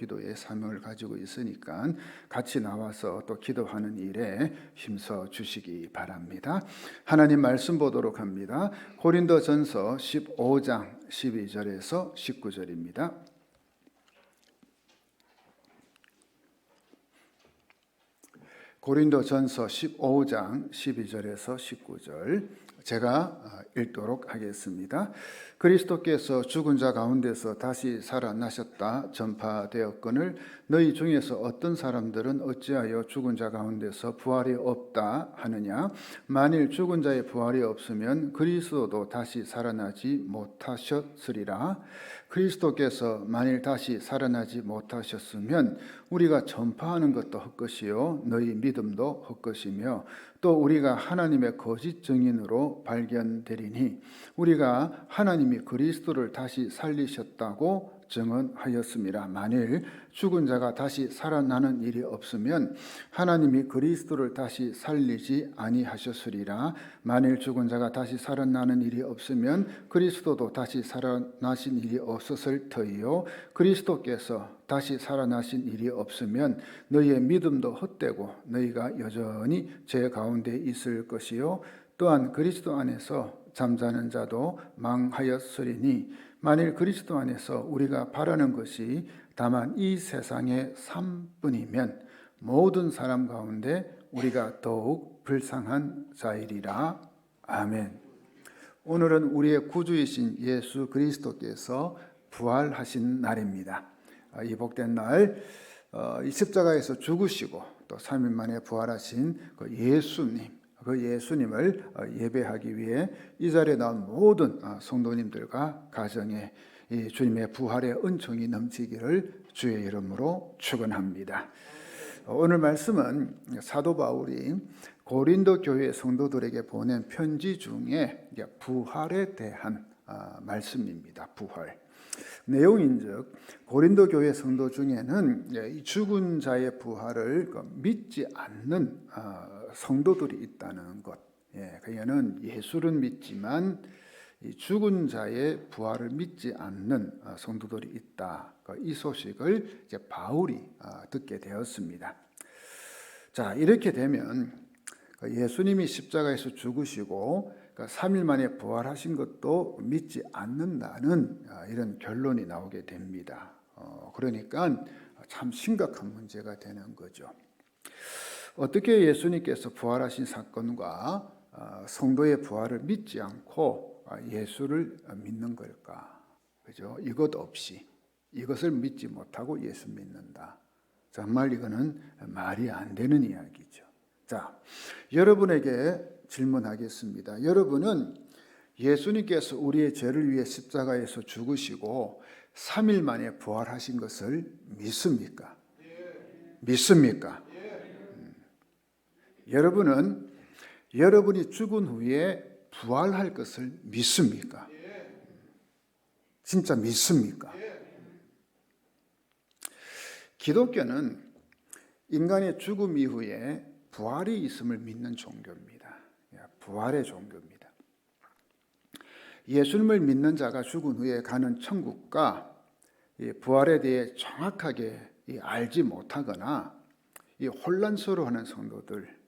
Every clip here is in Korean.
기도의 사명을 가지고 있으니까 같이 나와서 또 기도하는 일에 힘써 주시기 바랍니다. 하나님 말씀 보도록 합니다. 고린도전서 15장 12절에서 19절입니다. 고린도전서 15장 12절에서 19절 제가 읽도록 하겠습니다. 그리스도께서 죽은 자 가운데서 다시 살아나셨다 전파되었거늘 너희 중에서 어떤 사람들은 어찌하여 죽은 자 가운데서 부활이 없다 하느냐. 만일 죽은 자의 부활이 없으면 그리스도도 다시 살아나지 못하셨으리라. 그리스도께서 만일 다시 살아나지 못하셨으면 우리가 전파하는 것도 헛것이요 너희 믿음도 헛것이며 또 우리가 하나님의 거짓 증인으로 발견되리니 우리가 하나님이 그리스도를 다시 살리셨다고 증언하였습니다. 만일 죽은 자가 다시 살아나는 일이 없으면 하나님이 그리스도를 다시 살리지 아니하셨으리라. 만일 죽은 자가 다시 살아나는 일이 없으면 그리스도도 다시 살아나신 일이 없었을 터이요 그리스도께서 다시 살아나신 일이 없으면 너희의 믿음도 헛되고 너희가 여전히 죄 가운데 있을 것이요 또한 그리스도 안에서 잠자는 자도 망하였으리니 만일 그리스도 안에서 우리가 바라는 것이 다만 이 세상의 삶뿐이면 모든 사람 가운데 우리가 더욱 불쌍한 자이리라. 아멘. 오늘은 우리의 구주이신 예수 그리스도께서 부활하신 날입니다. 이 복된 날, 이 십자가에서 죽으시고 또 3일 만에 부활하신 그 예수님, 그 예수님을 예배하기 위해 이 자리에 나온 모든 성도님들과 가정에 이 주님의 부활의 은총이 넘치기를 주의 이름으로 축원합니다. 오늘 말씀은 사도 바울이 고린도 교회 성도들에게 보낸 편지 중에 부활에 대한 말씀입니다. 부활. 내용인즉 고린도 교회 성도 중에는 이 죽은 자의 부활을 믿지 않는 성도들이 있다는 것. 그녀는 예수를 믿지만 이 죽은 자의 부활을 믿지 않는 성도들이 있다. 이 소식을 이제 바울이 듣게 되었습니다. 자, 이렇게 되면 예수님이 십자가에서 죽으시고 3일 만에 부활하신 것도 믿지 않는다는 이런 결론이 나오게 됩니다. 그러니까 참 심각한 문제가 되는 거죠. 어떻게 예수님께서 부활하신 사건과 성도의 부활을 믿지 않고 예수를 믿는 걸까? 그죠? 이것 없이 이것을 믿지 못하고 예수 믿는다. 정말 이거는 말이 안 되는 이야기죠. 자, 여러분에게 질문하겠습니다. 여러분은 예수님께서 우리의 죄를 위해 십자가에서 죽으시고 3일 만에 부활하신 것을 믿습니까? 믿습니까? 여러분은 여러분이 죽은 후에 부활할 것을 믿습니까? 진짜 믿습니까? 기독교는 인간의 죽음 이후에 부활이 있음을 믿는 종교입니다. 부활의 종교입니다. 예수님을 믿는 자가 죽은 후에 가는 천국과 부활에 대해 정확하게 알지 못하거나 혼란스러워하는 성도들,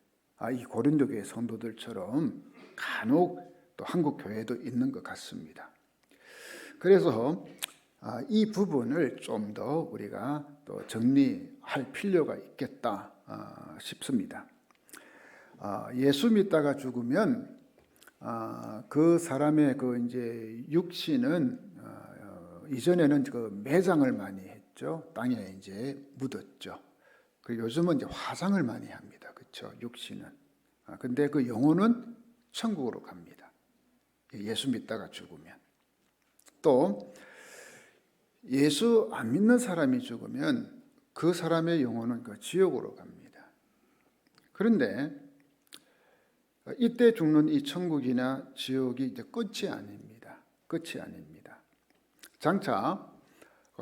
이 고린도 교회 성도들처럼 간혹 또 한국 교회도 있는 것 같습니다. 그래서 이 부분을 좀 더 우리가 또 정리할 필요가 있겠다 싶습니다. 예수 믿다가 죽으면 그 사람의 그 이제 육신은 이전에는 그 매장을 많이 했죠. 땅에 이제 묻었죠. 그 요즘은 이제 화장을 많이 합니다. 그렇죠? 육신은. 근데 그 영혼은 천국으로 갑니다. 예수 믿다가 죽으면. 또 예수 안 믿는 사람이 죽으면 그 사람의 영혼은 그 지옥으로 갑니다. 그런데 이때 죽는 이 천국이나 지옥이 이제 끝이 아닙니다. 끝이 아닙니다. 장차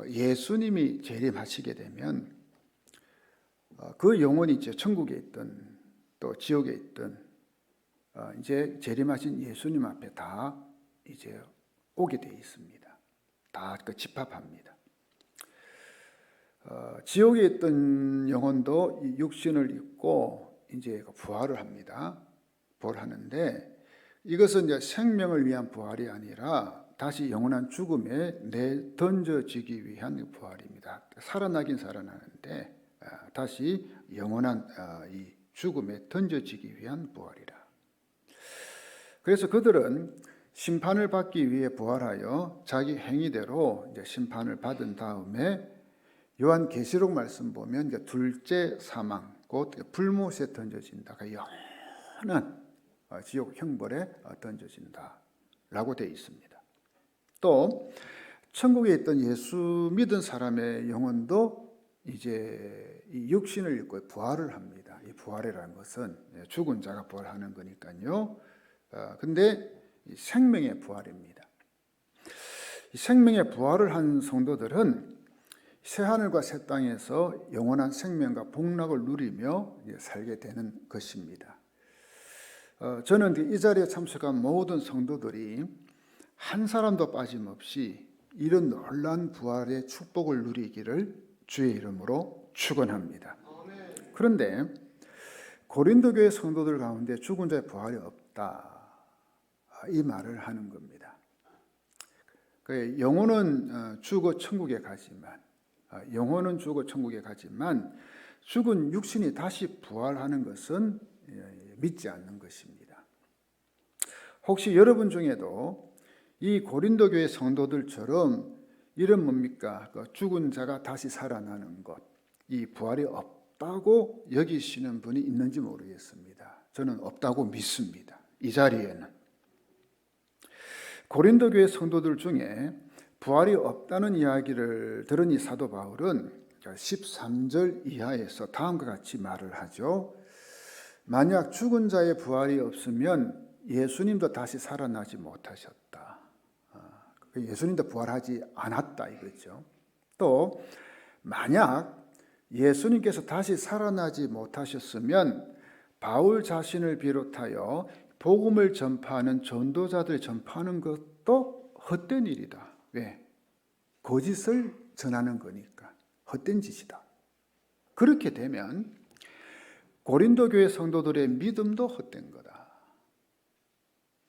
예수님이 재림하시게 되면 그 영혼이 이제 천국에 있든 또 지옥에 있든 이제 재림하신 예수님 앞에 다 이제 오게 돼 있습니다. 다 그 집합합니다. 지옥에 있던 영혼도 이 육신을 입고 이제 부활을 합니다. 부활하는데 이것은 이제 생명을 위한 부활이 아니라 다시 영원한 죽음에 내던져지기 위한 부활입니다. 살아나긴 살아나는데 다시 영원한 이 죽음에 던져지기 위한 부활이라. 그래서 그들은 심판을 받기 위해 부활하여 자기 행위대로 이제 심판을 받은 다음에 요한계시록 말씀 보면 이제 둘째 사망, 곧 불못에 던져진다. 영원한 지옥 형벌에 던져진다라고 되어 있습니다. 또 천국에 있던 예수 믿은 사람의 영혼도 이제 이 육신을 입고 부활을 합니다. 이 부활이라는 것은 죽은 자가 부활하는 거니까요. 근데 생명의 부활입니다. 이 생명의 부활을 한 성도들은 새하늘과 새 땅에서 영원한 생명과 복락을 누리며 살게 되는 것입니다. 저는 이 자리에 참석한 모든 성도들이 한 사람도 빠짐없이 이런 놀라운 부활의 축복을 누리기를 주의 이름으로 축원합니다. 그런데 고린도 교회 성도들 가운데 죽은 자의 부활이 없다, 이 말을 하는 겁니다. 영혼은 죽어 천국에 가지만 죽은 육신이 다시 부활하는 것은 믿지 않는 것입니다. 혹시 여러분 중에도 이 고린도 교회 성도들처럼 이런 뭡니까? 죽은 자가 다시 살아나는 것, 이 부활이 없다고 여기시는 분이 있는지 모르겠습니다. 저는 없다고 믿습니다. 이 자리에는 고린도 교회 성도들 중에 부활이 없다는 이야기를 들은 이 사도 바울은 13절 이하에서 다음과 같이 말을 하죠. 만약 죽은 자의 부활이 없으면 예수님도 다시 살아나지 못하셨다. 예수님도 부활하지 않았다 이거죠. 또 만약 예수님께서 다시 살아나지 못하셨으면 바울 자신을 비롯하여 복음을 전파하는 전도자들 전파하는 것도 헛된 일이다. 왜? 거짓을 전하는 거니까 헛된 짓이다. 그렇게 되면 고린도 교회 성도들의 믿음도 헛된 거다.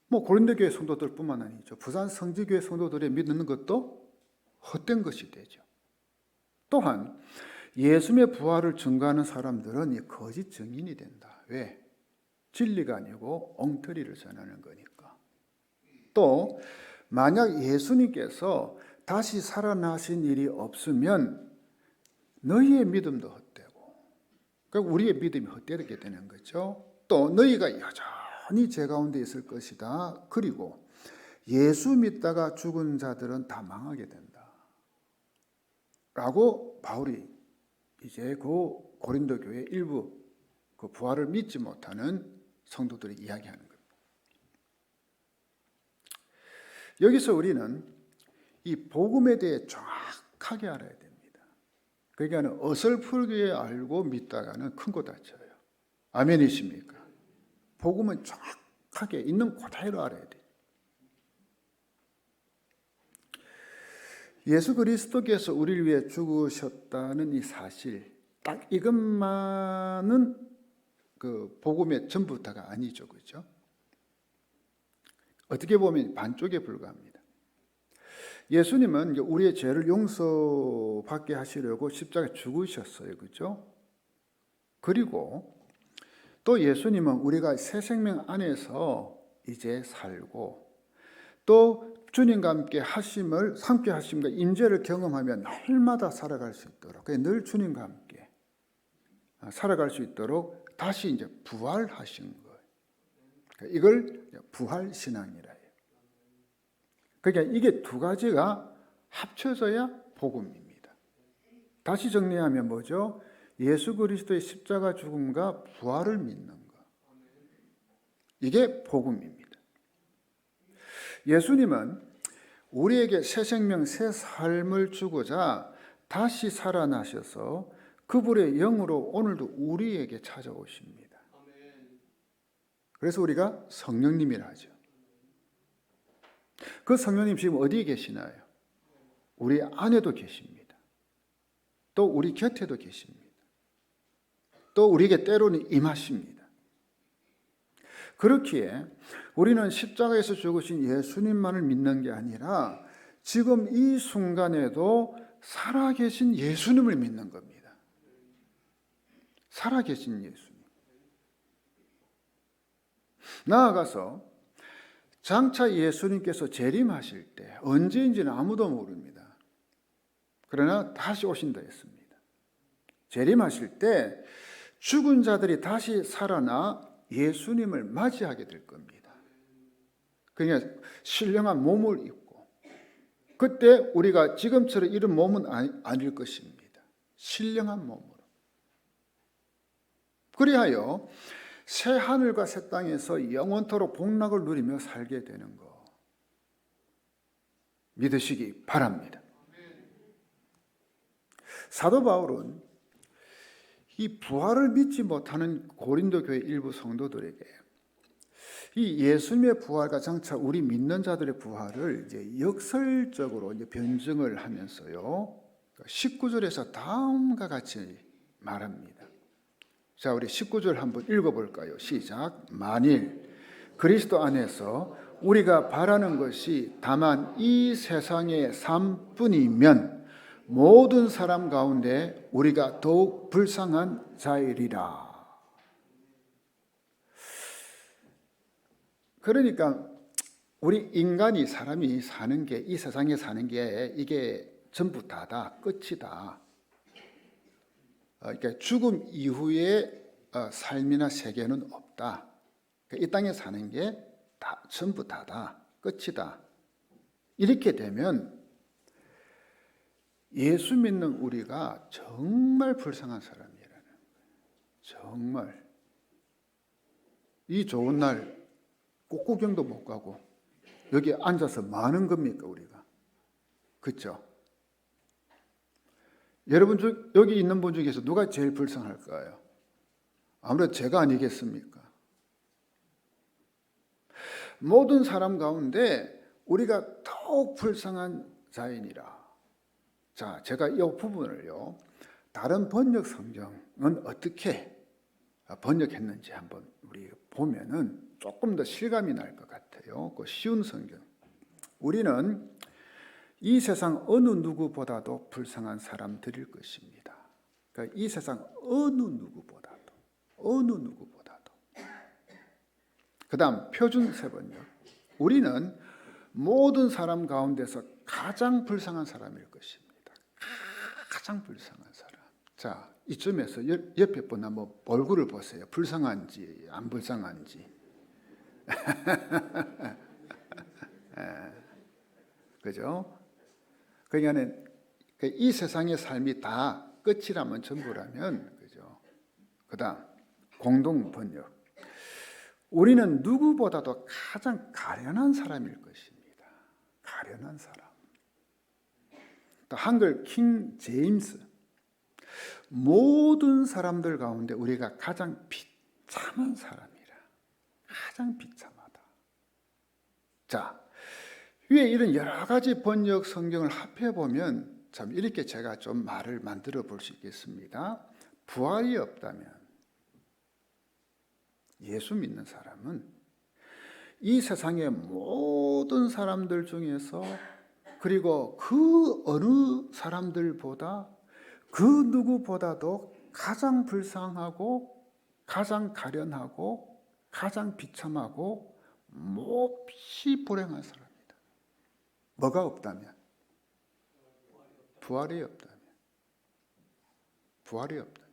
고린도 교회 성도들뿐만 아니죠. 부산 성지교회 성도들의 믿는 것도 헛된 것이 되죠. 또한 예수님의 부활을 증거하는 사람들은 이 거짓 증인이 된다. 왜? 진리가 아니고 엉터리를 전하는 거니까. 또 만약 예수님께서 다시 살아나신 일이 없으면 너희의 믿음도 헛되고, 그러니까 우리의 믿음이 헛되게 되는 거죠. 또 너희가 여전히 제 가운데 있을 것이다. 그리고 예수 믿다가 죽은 자들은 다 망하게 된다. 라고 바울이 이제 그 고린도 교회 일부 그 부활을 믿지 못하는 성도들이 이야기하는 겁니다. 여기서 우리는 이 복음에 대해 정확하게 알아야 됩니다. 그러니까 어설프게 알고 믿다가는 큰 거 다쳐요. 아멘이십니까? 복음은 정확하게 있는 그대로 알아야 돼요. 예수 그리스도께서 우리를 위해 죽으셨다는 이 사실, 딱 이것만은 그 복음의 전부다가 아니죠, 그렇죠? 어떻게 보면 반쪽에 불과합니다. 예수님은 우리의 죄를 용서받게 하시려고 십자가에 죽으셨어요, 그렇죠? 그리고 또 예수님은 우리가 새 생명 안에서 이제 살고, 또 주님과 함께 하심과 임재를 경험하며 날마다 살아갈 수 있도록, 늘 주님과 함께 살아갈 수 있도록 다시 이제 부활하신 거예요. 이걸 부활신앙이라 해요. 그러니까 이게 두 가지가 합쳐져야 복음입니다. 다시 정리하면 뭐죠? 예수 그리스도의 십자가 죽음과 부활을 믿는 것. 이게 복음입니다. 예수님은 우리에게 새 생명, 새 삶을 주고자 다시 살아나셔서 그분의 영으로 오늘도 우리에게 찾아오십니다. 그래서 우리가 성령님이라 하죠. 그 성령님 지금 어디에 계시나요? 우리 안에도 계십니다. 또 우리 곁에도 계십니다. 또 우리에게 때로는 임하십니다. 그렇기에 우리는 십자가에서 죽으신 예수님만을 믿는 게 아니라 지금 이 순간에도 살아계신 예수님을 믿는 겁니다. 살아계신 예수님. 나아가서 장차 예수님께서 재림하실 때 언제인지는 아무도 모릅니다. 그러나 다시 오신다 했습니다. 재림하실 때 죽은 자들이 다시 살아나 예수님을 맞이하게 될 겁니다. 그러니까 신령한 몸을 입고 그때 우리가 지금처럼 이런 몸은 아닐 것입니다. 신령한 몸으로. 그리하여 새 하늘과 새 땅에서 영원토록 복락을 누리며 살게 되는 것 믿으시기 바랍니다. 사도 바울은 이 부활을 믿지 못하는 고린도 교회 일부 성도들에게 이 예수님의 부활과 장차 우리 믿는 자들의 부활을 이제 역설적으로 이제 변증을 하면서요 19절에서 다음과 같이 말합니다. 자, 우리 19절 한번 읽어볼까요? 시작. 만일 그리스도 안에서 우리가 바라는 것이 다만 이 세상의 삶뿐이면 모든 사람 가운데 우리가 더욱 불쌍한 자이리라. 그러니까 우리 인간이 사람이 사는 게 이 세상에 사는 게 이게 전부 다다 끝이다. 그러니까 죽음 이후의 삶이나 세계는 없다. 이 땅에 사는 게 다 전부 다다. 끝이다. 이렇게 되면 예수 믿는 우리가 정말 불쌍한 사람이라는 거예요. 정말 이 좋은 날 꽃구경도 못 가고 여기 앉아서 많은 겁니까 우리가? 그렇죠? 여러분 여기 있는 분 중에서 누가 제일 불쌍할까요? 아무래도 제가 아니겠습니까? 모든 사람 가운데 우리가 더욱 불쌍한 자이니라. 자, 제가 이 부분을요 다른 번역 성경은 어떻게 번역했는지 한번 우리 보면은 조금 더 실감이 날 것 같아요. 그 쉬운 성경. 우리는 이 세상 어느 누구보다도 불쌍한 사람들일 것입니다. 그러니까 이 세상 어느 누구보다도. 그 다음 표준 세번역. 우리는 모든 사람 가운데서 가장 불쌍한 사람일 것입니다. 가장 불쌍한 사람. 자, 이쯤에서 옆에 분 한번 얼굴을 보세요. 불쌍한지 안 불쌍한지. 그죠? 그러니까 이 세상의 삶이 다 끝이라면 전부라면, 그죠? 그다음 공동 번역. 우리는 누구보다도 가장 가련한 사람일 것입니다. 가련한 사람. 또 한글 킹 제임스. 모든 사람들 가운데 우리가 가장 비참한 사람이라. 가장 비참하다. 자, 위에 이런 여러 가지 번역 성경을 합해 보면 참 이렇게 제가 좀 말을 만들어 볼 수 있겠습니다. 부활이 없다면 예수 믿는 사람은 이 세상의 모든 사람들 중에서 그리고 그 어느 사람들보다 그 누구보다도 가장 불쌍하고 가장 가련하고 가장 비참하고 몹시 불행한 사람입니다. 뭐가 없다면? 부활이 없다면. 부활이 없다면.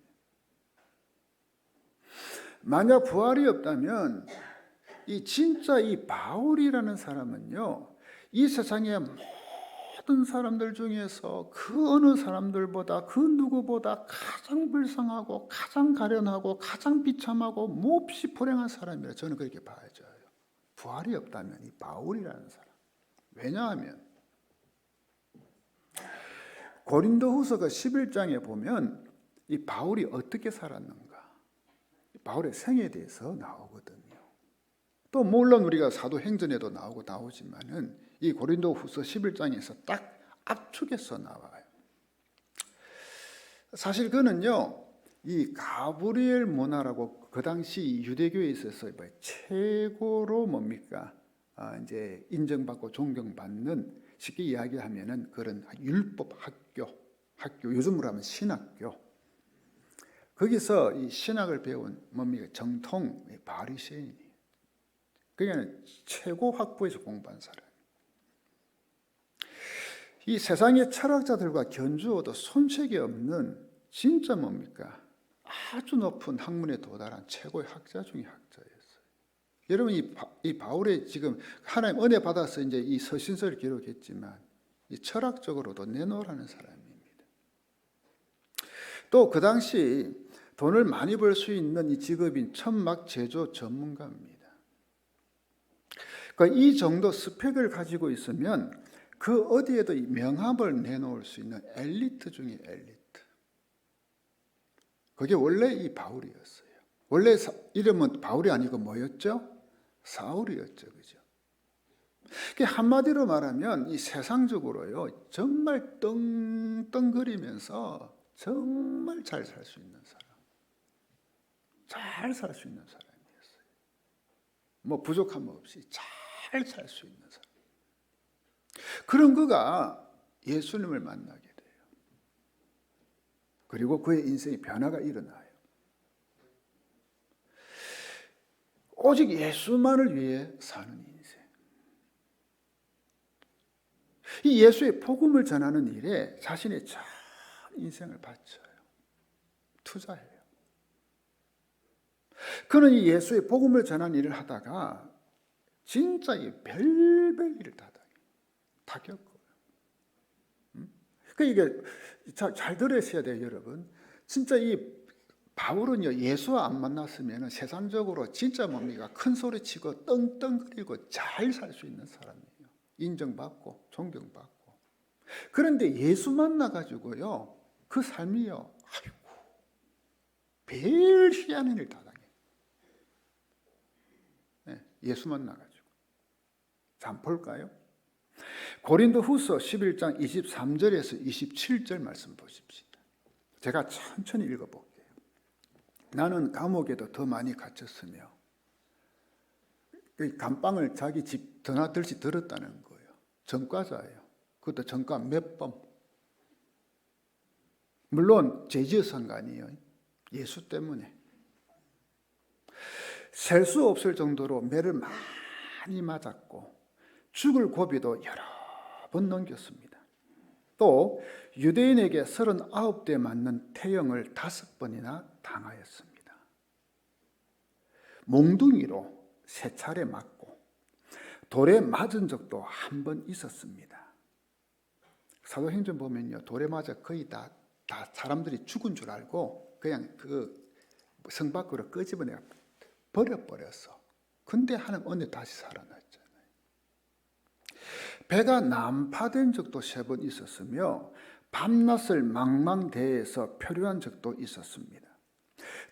만약 부활이 없다면 진짜 이 바울이라는 사람은요, 이 세상의 모든 사람들 중에서 그 어느 사람들보다 그 누구보다 가장 불쌍하고 가장 가련하고 가장 비참하고 몹시 불행한 사람이라 저는 그렇게 봐져요. 부활이 없다면 이 바울이라는 사람. 왜냐하면 고린도후서가 11장에 보면 이 바울이 어떻게 살았는가, 바울의 생에 대해서 나오거든요. 또 물론 우리가 사도행전에도 나오지만은 이 고린도후서 11장에서 딱 압축해서 나와요. 사실 그는요, 이 가브리엘 문화라고 그 당시 유대교에 있어서 최고로 뭡니까? 이제 인정받고 존경받는, 쉽게 이야기하면은 그런 율법 학교, 요즘으로 하면 신학교. 거기서 이 신학을 배운 뭡니까? 정통 바리새인이. 그냥 최고 학부에서 공부한 사람. 이 세상의 철학자들과 견주어도 손색이 없는 진짜 뭡니까? 아주 높은 학문에 도달한 최고의 학자 중에 학자였어요. 여러분 이 바울의 지금 하나님 은혜 받아서 이제 이 서신서를 기록했지만 이 철학적으로도 내놓으라는 사람입니다. 또 그 당시 돈을 많이 벌 수 있는 이 직업인 천막 제조 전문가입니다. 그러니까 이 정도 스펙을 가지고 있으면 그 어디에도 이 명함을 내놓을 수 있는 엘리트 중에 엘리트. 그게 원래 이 바울이었어요. 원래 이름은 바울이 아니고 뭐였죠? 사울이었죠. 그죠? 한마디로 말하면 이 세상적으로요, 정말 떵떵거리면서 정말 잘 살 수 있는 사람. 잘 살 수 있는 사람이었어요. 뭐 부족함 없이 잘 살 수 있는 사람. 그런 그가 예수님을 만나게 돼요. 그리고 그의 인생에 변화가 일어나요. 오직 예수만을 위해 사는 인생. 이 예수의 복음을 전하는 일에 자신의 전 인생을 바쳐요. 투자해요. 그는 이 예수의 복음을 전하는 일을 하다가 진짜 이 별별 일을 다 겪어요. 이게 잘 들으셔야 돼요, 여러분. 진짜 이 바울은요, 예수와 안 만났으면 세상적으로 진짜 뭡니까? 큰 소리 치고 떵떵거리고 잘 살 수 있는 사람이에요. 인정받고 존경받고. 그런데 예수 만나가지고요, 그 삶이요, 아이고, 별 희한한 일 다 당해요. 네, 예수 만나가지고. 자, 한번 볼까요? 고린도 후서 11장 23절에서 27절 말씀 보십시오. 제가 천천히 읽어볼게요. 나는 감옥에도 더 많이 갇혔으며 감방을 자기 집 드나들지 들었다는 거예요. 전과자예요. 그것도 전과 몇 번. 물론 죄지어서한 거 아니에요. 예수 때문에. 셀 수 없을 정도로 매를 많이 맞았고 죽을 고비도 여러 번 넘겼습니다. 또 유대인에게 39대 맞는 태형을 5번이나 당하였습니다. 몽둥이로 3차례 맞고 돌에 맞은 적도 한 번 있었습니다. 사도행전 보면요, 돌에 맞아 거의 다 사람들이 죽은 줄 알고 그냥 그 성 밖으로 끄집어내 버려버렸어. 근데 하나님 은혜 다시 살아났잖아요. 배가 난파된 적도 3번 있었으며 밤낮을 망망대해서 표류한 적도 있었습니다.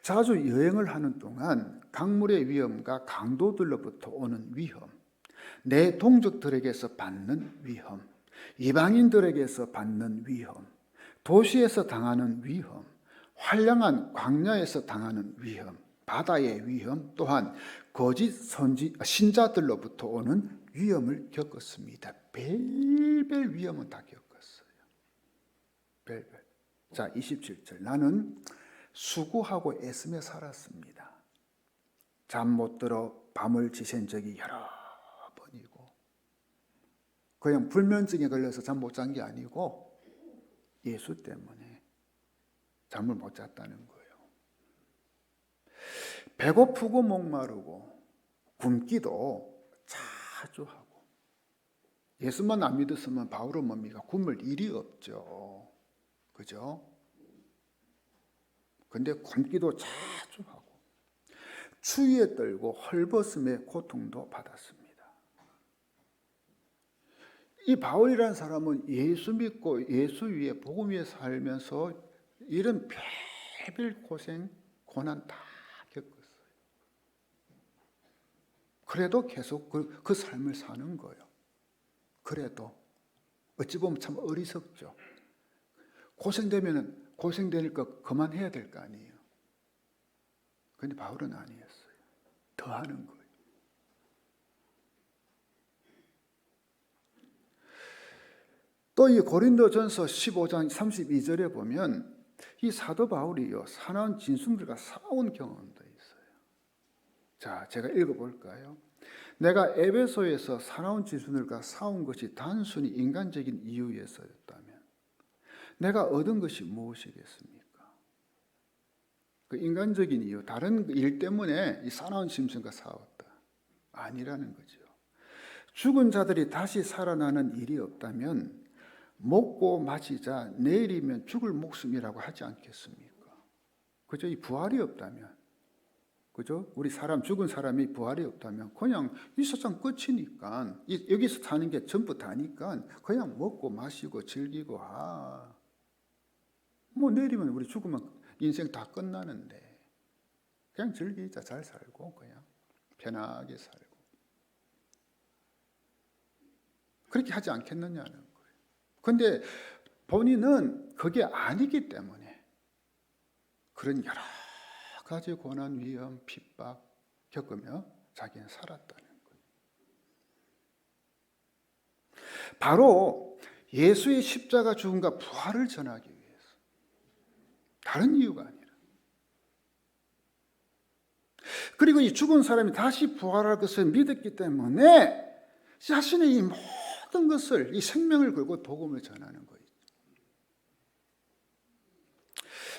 자주 여행을 하는 동안 강물의 위험과 강도들로부터 오는 위험, 내 동족들에게서 받는 위험, 이방인들에게서 받는 위험, 도시에서 당하는 위험, 환량한 광야에서 당하는 위험, 바다의 위험, 또한 거짓 신자들로부터 오는 위험을 겪었습니다. 별별 위험은 다 겪었어요. 별별. 자, 27절. 나는 수고하고 애쓰며 살았습니다. 잠 못 들어 밤을 지샌 적이 여러 번이고, 그냥 불면증에 걸려서 잠 못 잔 게 아니고 예수 때문에 잠을 못 잤다는 거예요. 배고프고 목마르고 굶기도 자주 하고. 예수만 안 믿었으면 바울은 뭡니까? 굶을 일이 없죠. 그죠? 근데 굶기도 자주 하고 추위에 떨고 헐벗음의 고통도 받았습니다. 이 바울이라는 사람은 예수 믿고 예수 위에 복음 위에 살면서 이런 별별 고생, 고난 다 겪었어요. 그래도 계속 그 삶을 사는 거예요. 그래도 어찌 보면 참 어리석죠. 고생되면 고생되니까 그만해야 될 거 아니에요. 그런데 바울은 아니었어요. 더 하는 거예요. 또 이 고린도전서 15장 32절에 보면 이 사도 바울이요, 사나운 진순들과 싸운 경험도 있어요. 자, 제가 읽어볼까요? 내가 에베소에서 사나운 진순들과 싸운 것이 단순히 인간적인 이유에서였다면 내가 얻은 것이 무엇이겠습니까? 그 인간적인 이유, 다른 일 때문에 이 사나운 짐승과 싸웠다. 아니라는 거죠. 죽은 자들이 다시 살아나는 일이 없다면 먹고 마시자 내일이면 죽을 목숨이라고 하지 않겠습니까? 그죠? 이 부활이 없다면, 그죠? 우리 사람, 죽은 사람이 부활이 없다면 그냥 이 세상 끝이니까, 여기서 사는 게 전부 다니까 그냥 먹고 마시고 즐기고, 뭐 내일이면 우리 죽으면 인생 다 끝나는데 그냥 즐기자, 잘 살고 그냥 편하게 살고, 그렇게 하지 않겠느냐는 거예요. 그런데 본인은 그게 아니기 때문에 그런 여러 가지 고난, 위험, 핍박 겪으며 자기는 살았다는 거예요. 바로 예수의 십자가 죽음과 부활을 전하기 위해서, 다른 이유가 아니라. 그리고 이 죽은 사람이 다시 부활할 것을 믿었기 때문에 자신의 이 모든 것을, 이 생명을 걸고 복음을 전하는 거예요.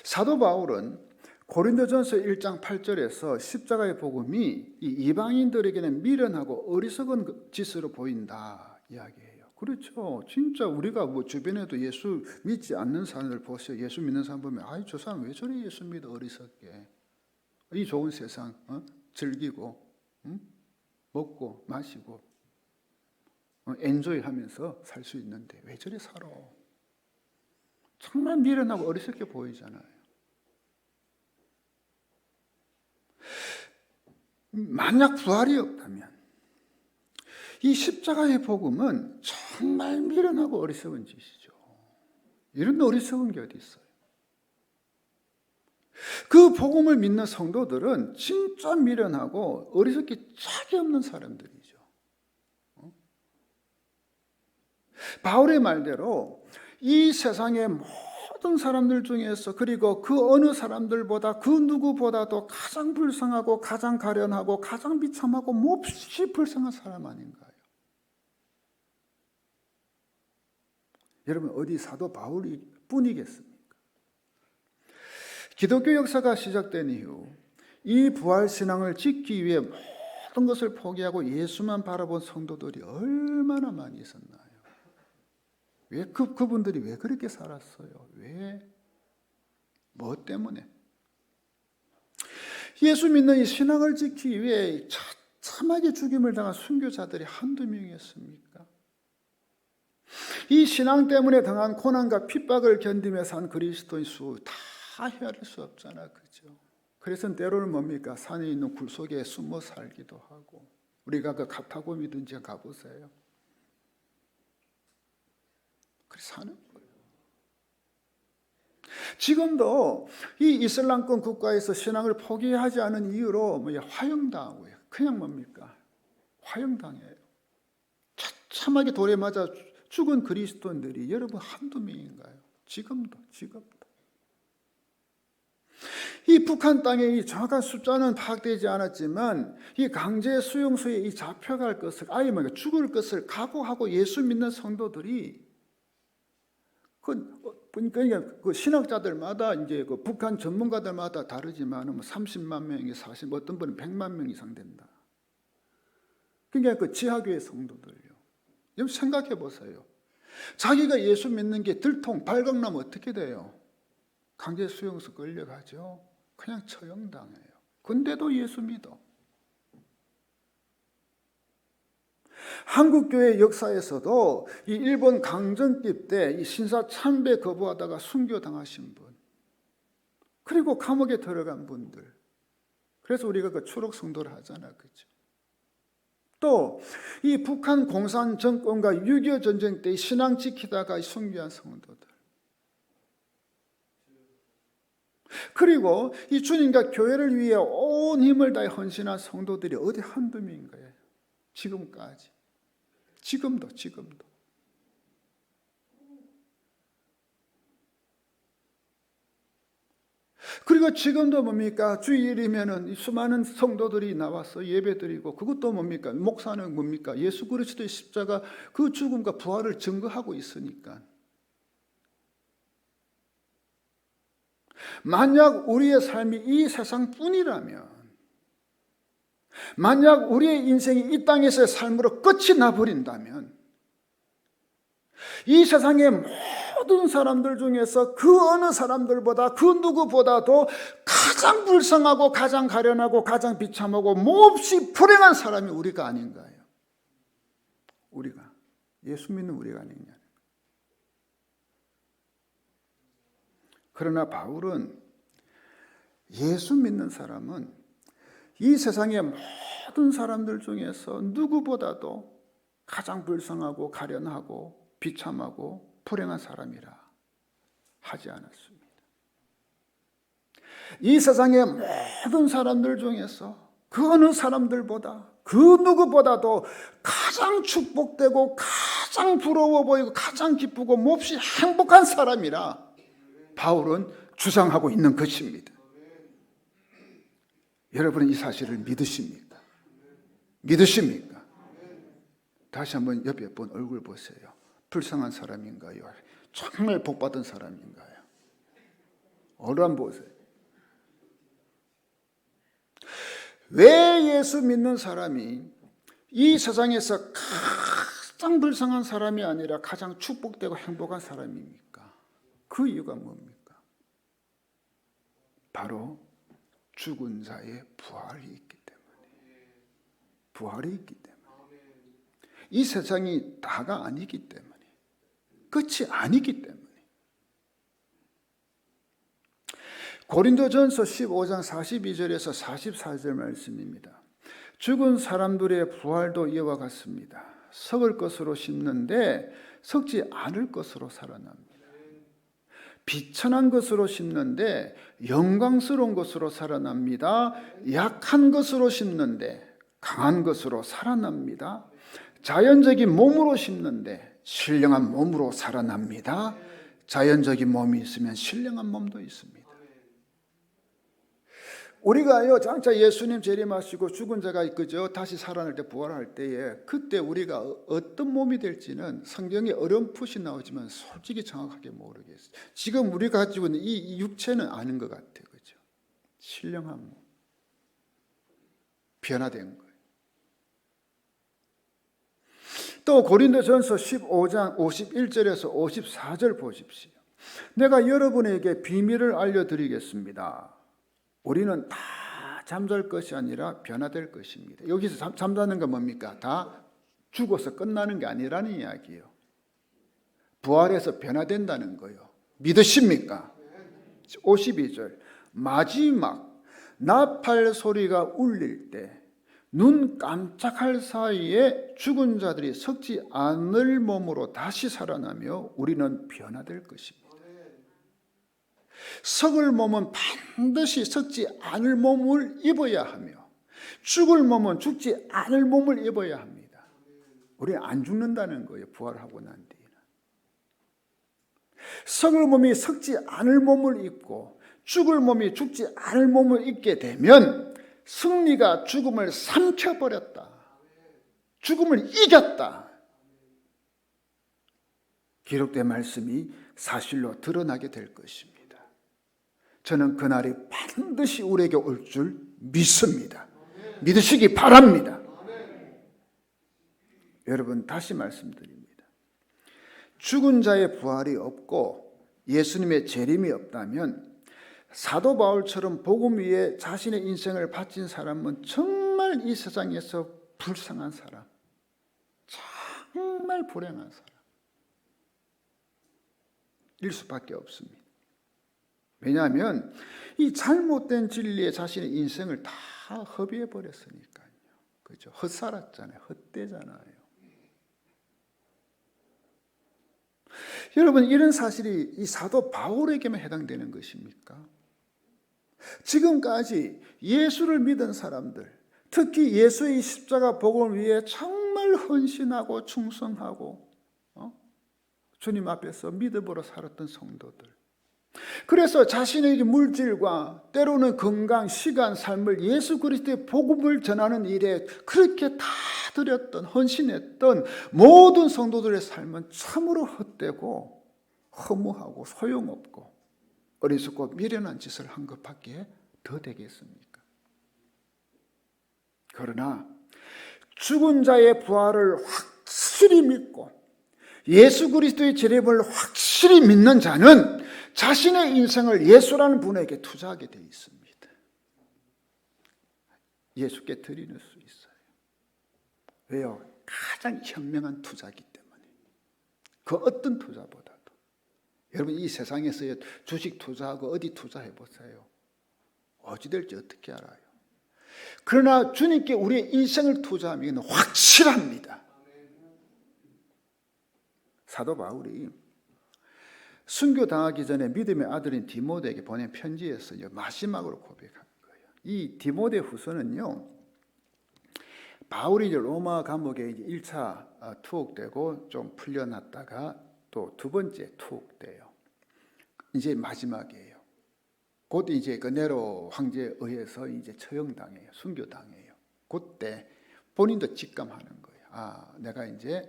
사도 바울은 고린도전서 1장 8절에서 십자가의 복음이 이 이방인들에게는 미련하고 어리석은 짓으로 보인다 이야기해요. 그렇죠. 진짜 우리가 뭐 주변에도 예수 믿지 않는 사람들 보세요. 예수 믿는 사람 보면, 아이, 저 사람 왜 저래 예수 믿어 어리석게. 이 좋은 세상 즐기고 먹고 마시고 엔조이 하면서 살 수 있는데 왜 저리 살아? 정말 미련하고 어리석게 보이잖아요. 만약 부활이 없다면 이 십자가의 복음은 정말 미련하고 어리석은 짓이죠. 이런 어리석은 게 어디 있어요? 그 복음을 믿는 성도들은 진짜 미련하고 어리석기 짝이 없는 사람들이죠. 바울의 말대로 이 세상의 모든 사람들 중에서, 그리고 그 어느 사람들보다 그 누구보다도 가장 불쌍하고 가장 가련하고 가장 비참하고 몹시 불쌍한 사람 아닌가요? 여러분, 어디 사도 바울이 뿐이겠습니까? 기독교 역사가 시작된 이후 이 부활신앙을 지키기 위해 모든 것을 포기하고 예수만 바라본 성도들이 얼마나 많이 있었나요? 왜 그분들이 왜 그렇게 살았어요? 왜? 뭐 때문에? 예수 믿는 이 신앙을 지키기 위해 참하게 죽임을 당한 순교자들이 한두 명이었습니까? 이 신앙 때문에 당한 고난과 핍박을 견디며 산 그리스도인 수 다 헤아릴 수 없잖아, 그죠? 그래서 때로는 뭡니까? 산에 있는 굴 속에 숨어 살기도 하고. 우리가 그 카타콤이든지 가보세요. 그렇게 사는 거예요. 지금도 이 이슬람권 국가에서 신앙을 포기하지 않은 이유로 화형당하고요. 그냥 뭡니까? 화형당해요. 처참하게 돌에 맞아 죽은 그리스도인들이 여러분 한두 명인가요? 지금도. 이 북한 땅의 이 정확한 숫자는 파악되지 않았지만 이 강제 수용소에 이 잡혀갈 것을, 아예 죽을 것을 각오하고 예수 믿는 성도들이 그 신학자들마다 이제 그 북한 전문가들마다 다르지만 30만 명이 40, 어떤 분은 100만 명 이상 된다. 그러니까 그 지하교회 성도들요. 여러분 생각해 보세요. 자기가 예수 믿는 게 들통 발각나면 어떻게 돼요? 강제 수용소 끌려가죠. 그냥 처형당해요. 근데도 예수 믿어. 한국교회 역사에서도 이 일본 강점기 때 이 신사 참배 거부하다가 순교당하신 분, 그리고 감옥에 들어간 분들, 그래서 우리가 그 추록 성도를 하잖아, 그죠? 또 이 북한 공산 정권과 6.25 전쟁 때 신앙 지키다가 순교한 성도들, 그리고 이 주님과 교회를 위해 온 힘을 다해 헌신한 성도들이 어디 한두 명인 거예요. 지금까지. 지금도. 그리고 지금도 뭡니까? 주일이면은 수많은 성도들이 나와서 예배드리고, 그것도 뭡니까? 목사는 뭡니까? 예수 그리스도의 십자가 그 죽음과 부활을 증거하고 있으니까. 만약 우리의 삶이 이 세상뿐이라면, 만약 우리의 인생이 이 땅에서의 삶으로 끝이 나버린다면, 이 세상의 모든 사람들 중에서 그 어느 사람들보다, 그 누구보다도 가장 불쌍하고 가장 가련하고 가장 비참하고 몹시 불행한 사람이 우리가 아닌가요? 우리가, 예수 믿는 우리가 아니냐. 그러나 바울은 예수 믿는 사람은 이 세상의 모든 사람들 중에서 누구보다도 가장 불쌍하고 가련하고 비참하고 불행한 사람이라 하지 않았습니다. 이 세상의 모든 사람들 중에서 그 어느 사람들보다, 그 누구보다도 가장 축복되고 가장 부러워 보이고 가장 기쁘고 몹시 행복한 사람이라 바울은 주장하고 있는 것입니다. 여러분은 이 사실을 믿으십니까? 믿으십니까? 다시 한번 옆에 분 얼굴 보세요. 불쌍한 사람인가요? 정말 복받은 사람인가요? 얼굴 한번 보세요. 왜 예수 믿는 사람이 이 세상에서 가장 불쌍한 사람이 아니라 가장 축복되고 행복한 사람입니까? 그 이유가 뭡니까? 바로 죽은 자의 부활이 있기 때문에. 부활이 있기 때문에. 이 세상이 다가 아니기 때문에. 끝이 아니기 때문에. 고린도전서 15장 42절에서 44절 말씀입니다. 죽은 사람들의 부활도 이와 같습니다. 썩을 것으로 심는데 썩지 않을 것으로 살아납니다. 비천한 것으로 심는데 영광스러운 것으로 살아납니다. 약한 것으로 심는데 강한 것으로 살아납니다. 자연적인 몸으로 심는데 신령한 몸으로 살아납니다. 자연적인 몸이 있으면 신령한 몸도 있습니다. 우리가요, 장차 예수님 재림하시고 죽은 자가 그죠 다시 살아날 때 부활할 때에 그때 우리가 어떤 몸이 될지는 성경에 어렴풋이 나오지만 솔직히 정확하게 모르겠어요. 지금 우리가 가지고 있는 이 육체는 아는 것 같아요, 그죠? 신령한 몸, 변화된 거예요. 또 고린도전서 15장 51절에서 54절 보십시오. 내가 여러분에게 비밀을 알려드리겠습니다. 우리는 다 잠잘 것이 아니라 변화될 것입니다. 여기서 잠자는 건 뭡니까? 다 죽어서 끝나는 게 아니라는 이야기예요. 부활해서 변화된다는 거예요. 믿으십니까? 52절 마지막 나팔 소리가 울릴 때 눈 깜짝할 사이에 죽은 자들이 썩지 않을 몸으로 다시 살아나며 우리는 변화될 것입니다. 썩을 몸은 반드시 썩지 않을 몸을 입어야 하며 죽을 몸은 죽지 않을 몸을 입어야 합니다. 우리는 안 죽는다는 거예요. 부활하고 난 뒤에는. 썩을 몸이 썩지 않을 몸을 입고 죽을 몸이 죽지 않을 몸을 입게 되면 승리가 죽음을 삼켜버렸다. 죽음을 이겼다. 기록된 말씀이 사실로 드러나게 될 것입니다. 저는 그날이 반드시 우리에게 올 줄 믿습니다. 믿으시기 바랍니다. 여러분 다시 말씀드립니다. 죽은 자의 부활이 없고 예수님의 재림이 없다면 사도 바울처럼 복음 위에 자신의 인생을 바친 사람은 정말 이 세상에서 불쌍한 사람, 정말 불행한 사람일 수밖에 없습니다. 왜냐하면 이 잘못된 진리에 자신의 인생을 다 허비해 버렸으니까요. 그죠? 헛살았잖아요. 헛되잖아요. 여러분 이런 사실이 이 사도 바울에게만 해당되는 것입니까? 지금까지 예수를 믿은 사람들, 특히 예수의 십자가 복음을 위해 정말 헌신하고 충성하고 주님 앞에서 믿음으로 살았던 성도들, 그래서 자신의 물질과 때로는 건강, 시간, 삶을 예수 그리스도의 복음을 전하는 일에 그렇게 다 드렸던, 헌신했던 모든 성도들의 삶은 참으로 헛되고 허무하고 소용없고 어리석고 미련한 짓을 한 것밖에 더 되겠습니까? 그러나 죽은 자의 부활을 확실히 믿고 예수 그리스도의 재림을 확실히 믿는 자는 자신의 인생을 예수라는 분에게 투자하게 되어 있습니다. 예수께 드리는 수 있어요. 왜요? 가장 현명한 투자이기 때문에. 그 어떤 투자보다도. 여러분, 이 세상에서의 주식 투자하고 어디 투자해 보세요. 어찌 될지 어떻게 알아요? 그러나 주님께 우리의 인생을 투자하면 확실합니다. 사도 바울이 순교 당하기 전에 믿음의 아들인 디모데에게 보낸 편지에서 마지막으로 고백한 거예요. 이 디모데 후서는요, 바울이 이제 로마 감옥에 이제 1차 투옥되고 좀 풀려났다가 또 두 번째 투옥돼요. 이제 마지막이에요. 곧 이제 그 네로 황제에 의해서 이제 처형당해요. 순교당해요. 그때 본인도 직감하는 거예요. 아, 내가 이제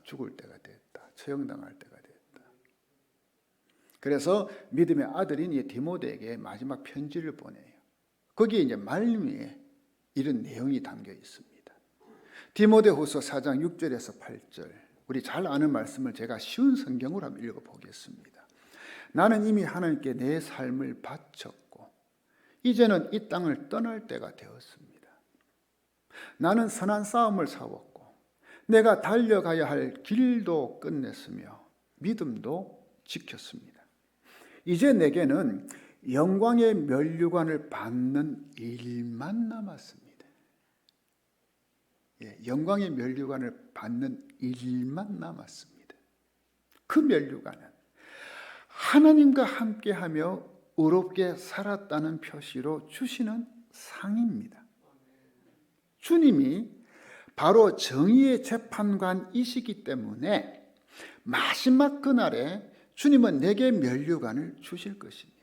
죽을 때가 됐다. 처형당할 때가 됐다. 그래서 믿음의 아들인 이 디모데에게 마지막 편지를 보내요. 거기에 이제 말미에 이런 내용이 담겨 있습니다. 디모데후서 4장 6절에서 8절, 우리 잘 아는 말씀을 제가 쉬운 성경으로 한번 읽어보겠습니다. 나는 이미 하나님께 내 삶을 바쳤고 이제는 이 땅을 떠날 때가 되었습니다. 나는 선한 싸움을 싸웠고 내가 달려가야 할 길도 끝냈으며 믿음도 지켰습니다. 이제 내게는 영광의 면류관을 받는 일만 남았습니다. 영광의 면류관을 받는 일만 남았습니다. 그 면류관은 하나님과 함께하며 의롭게 살았다는 표시로 주시는 상입니다. 주님이 바로 정의의 재판관이시기 때문에 마지막 그날에 주님은 내게 면류관을 주실 것입니다.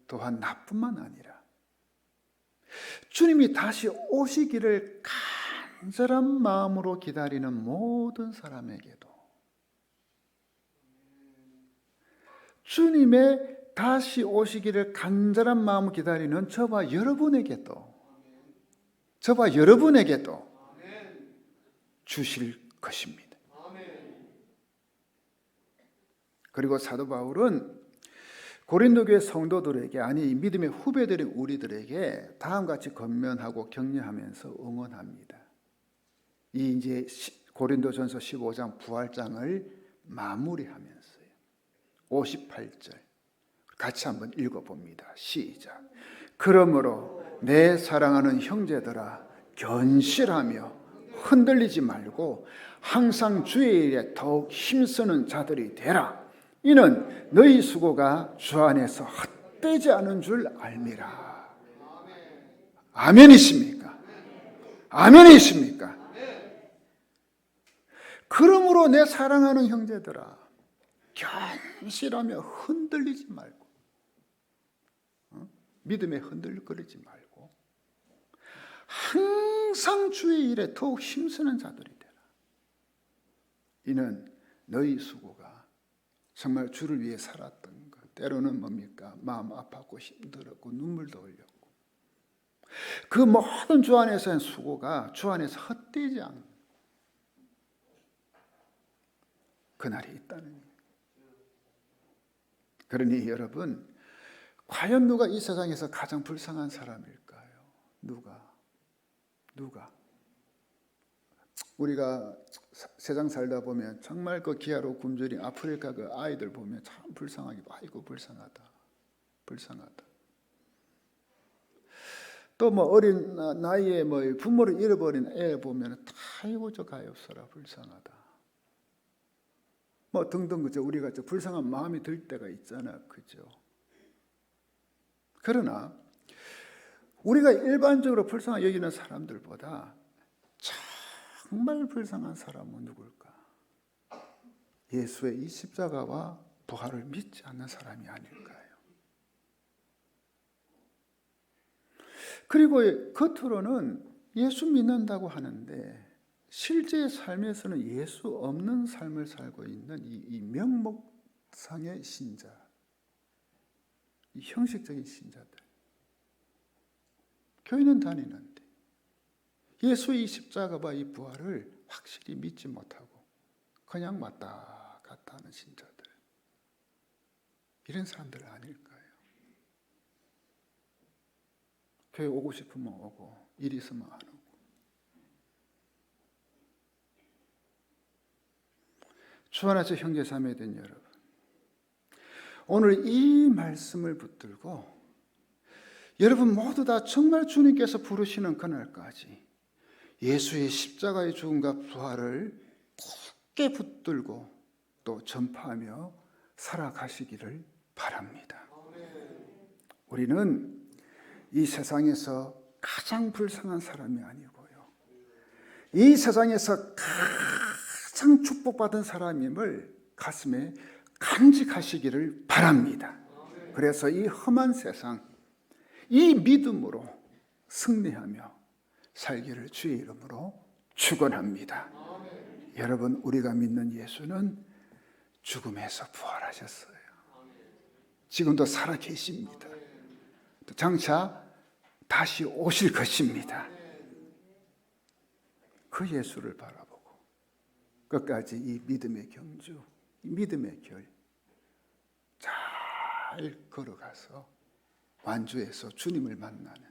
또한 나뿐만 아니라 주님이 다시 오시기를 간절한 마음으로 기다리는 모든 사람에게도, 주님의 다시 오시기를 간절한 마음으로 기다리는 저와 여러분에게도 주실 것입니다. 그리고 사도 바울은 고린도 교회 성도들에게, 아니 믿음의 후배들인 우리들에게 다음과 같이 권면하고 격려하면서 응원합니다. 이 이제 고린도전서 15장 부활장을 마무리하면서요. 58절 같이 한번 읽어봅니다. 시작. 그러므로 내 사랑하는 형제들아, 견실하며 흔들리지 말고 항상 주의 일에 더욱 힘쓰는 자들이 되라. 이는 너희 수고가 주 안에서 헛되지 않은 줄 알미라. 아멘이십니까? 아멘이십니까? 그러므로 내 사랑하는 형제들아, 견실하며 흔들리지 말고, 믿음에 흔들거리지 말고 항상 주의 일에 더욱 힘쓰는 자들이 되라. 이는 너희 수고가 정말 주를 위해 살았던 것, 때로는 뭡니까? 마음 아팠고 힘들었고 눈물도 흘렸고, 그 모든 주 안에서의 수고가 주 안에서 헛되지 않는 그날이 있다는 거예요. 그러니 여러분, 과연 누가 이 세상에서 가장 불쌍한 사람일까요? 누가? 우리가 세상 살다 보면 정말 그 기아로 굶주린 아프리카 그 아이들 보면 참 불쌍하게, 아이고 불쌍하다. 또 뭐 어린 나이에 뭐 부모를 잃어버린 애 보면 아이고 저 가엾어라, 불쌍하다. 뭐 등등 그죠. 우리가 저 불쌍한 마음이 들 때가 있잖아, 그죠. 그러나 우리가 일반적으로 불쌍하게 여기는 사람들보다 정말 불쌍한 사람은 누굴까? 예수의 이 십자가와 부활을 믿지 않는 사람이 아닐까요? 그리고 겉으로는 예수 믿는다고 하는데 실제 삶에서는 예수 없는 삶을 살고 있는 이 명목상의 신자, 이 형식적인 신자들, 교회는 다니는데 예수의 이 십자가와 이 부활을 확실히 믿지 못하고 그냥 왔다 갔다 하는 신자들, 이런 사람들 아닐까요? 교회 오고 싶으면 오고 일 있으면 안 오고. 주 안에서 형제 자매된 여러분, 오늘 이 말씀을 붙들고 여러분 모두 다 정말 주님께서 부르시는 그날까지 예수의 십자가의 죽음과 부활을 굳게 붙들고 또 전파하며 살아가시기를 바랍니다. 우리는 이 세상에서 가장 불쌍한 사람이 아니고요, 이 세상에서 가장 축복받은 사람임을 가슴에 간직하시기를 바랍니다. 그래서 이 험한 세상, 이 믿음으로 승리하며 살기를 주의 이름으로 축원합니다. 여러분, 우리가 믿는 예수는 죽음에서 부활하셨어요. 지금도 살아 계십니다. 장차 다시 오실 것입니다. 그 예수를 바라보고 끝까지 이 믿음의 경주, 이 믿음의 길 잘 걸어가서 완주해서 주님을 만나는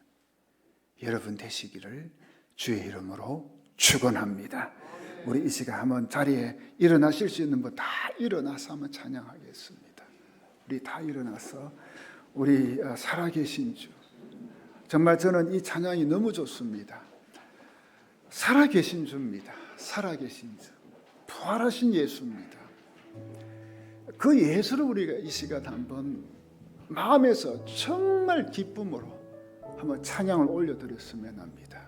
여러분 되시기를 주의 이름으로 축원합니다. 우리 이 시간 한번 자리에 일어나실 수 있는 분 다 일어나서 한번 찬양하겠습니다. 우리 다 일어나서 우리 살아계신 주, 정말 저는 이 찬양이 너무 좋습니다. 살아계신 주입니다. 살아계신 주, 부활하신 예수입니다. 그 예수를 우리가 이 시간 한번 마음에서 정말 기쁨으로 한번 찬양을 올려드렸으면 합니다.